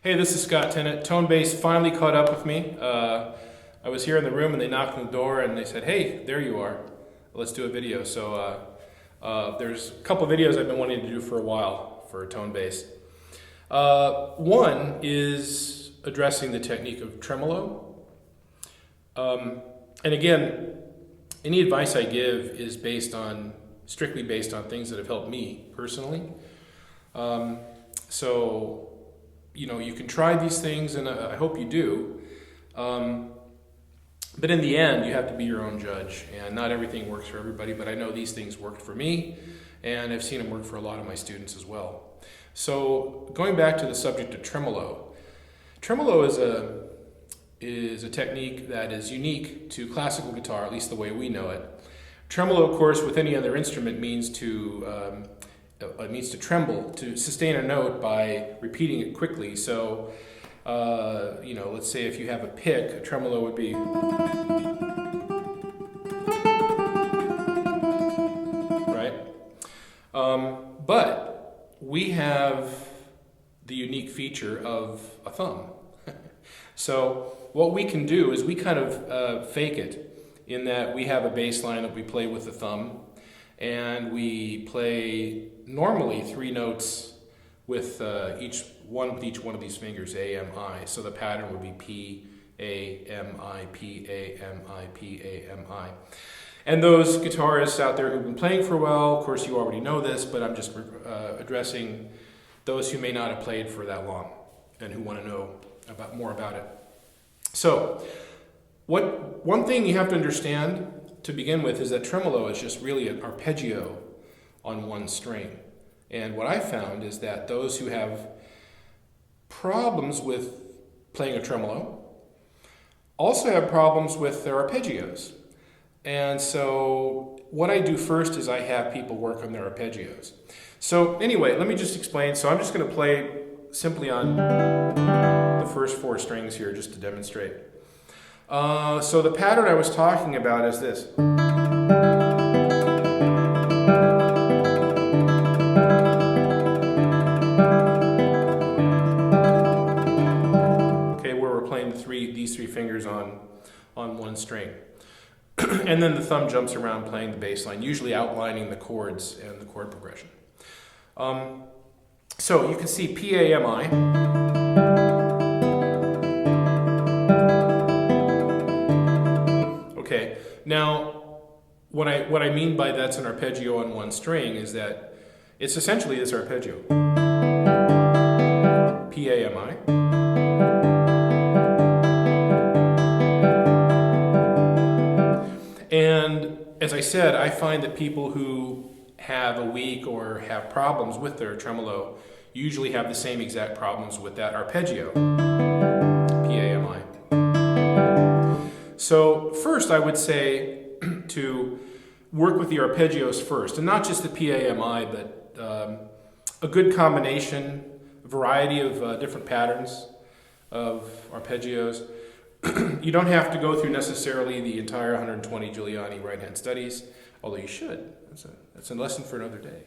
Hey, this is Scott Tennant. Tonebase finally caught up with me. I was here in the room and they knocked on the door and they said, hey, there you are. Let's do a video. So there's a couple videos I've been wanting to do for a while for Tonebase. One is addressing the technique of tremolo. And again, any advice I give is strictly based on things that have helped me personally. So, you know, you can try these things, and I hope you do. But in the end, you have to be your own judge, and not everything works for everybody, but I know these things worked for me, and I've seen them work for a lot of my students as well. So, going back to the subject of tremolo. Tremolo is a technique that is unique to classical guitar, at least the way we know it. Tremolo, of course, with any other instrument means to tremble, to sustain a note by repeating it quickly. So, you know, let's say if you have a pick, a tremolo would be. Right? But we have the unique feature of a thumb. So what we can do is we kind of fake it in that we have a bass line that we play with the thumb, and we play normally 3 notes with each one of these fingers, A, M, I. So the pattern would be P, A, M, I, P, A, M, I, P, A, M, I. And those guitarists out there who've been playing for a while, of course you already know this, but I'm just addressing those who may not have played for that long and who want to know more about it. So, one thing you have to understand to begin with is that tremolo is just really an arpeggio on one string. And what I found is that those who have problems with playing a tremolo also have problems with their arpeggios. And so what I do first is I have people work on their arpeggios. So anyway, let me just explain. So I'm just going to play simply on the first 4 strings here just to demonstrate. So the pattern I was talking about is this. Okay, where we're playing these three fingers on one string. And then the thumb jumps around playing the bass line, usually outlining the chords and the chord progression. So you can see P, A, M, I. Okay, now what I mean by that's an arpeggio on one string is that it's essentially this arpeggio. P, A, M, I. And as I said, I find that people who have a weak or have problems with their tremolo usually have the same exact problems with that arpeggio, P, A, M, I. So first I would say to work with the arpeggios first, and not just the P, A, M, I, but a good combination, variety of different patterns of arpeggios. You don't have to go through necessarily the entire 120 Giuliani right-hand studies, although you should. That's a lesson for another day.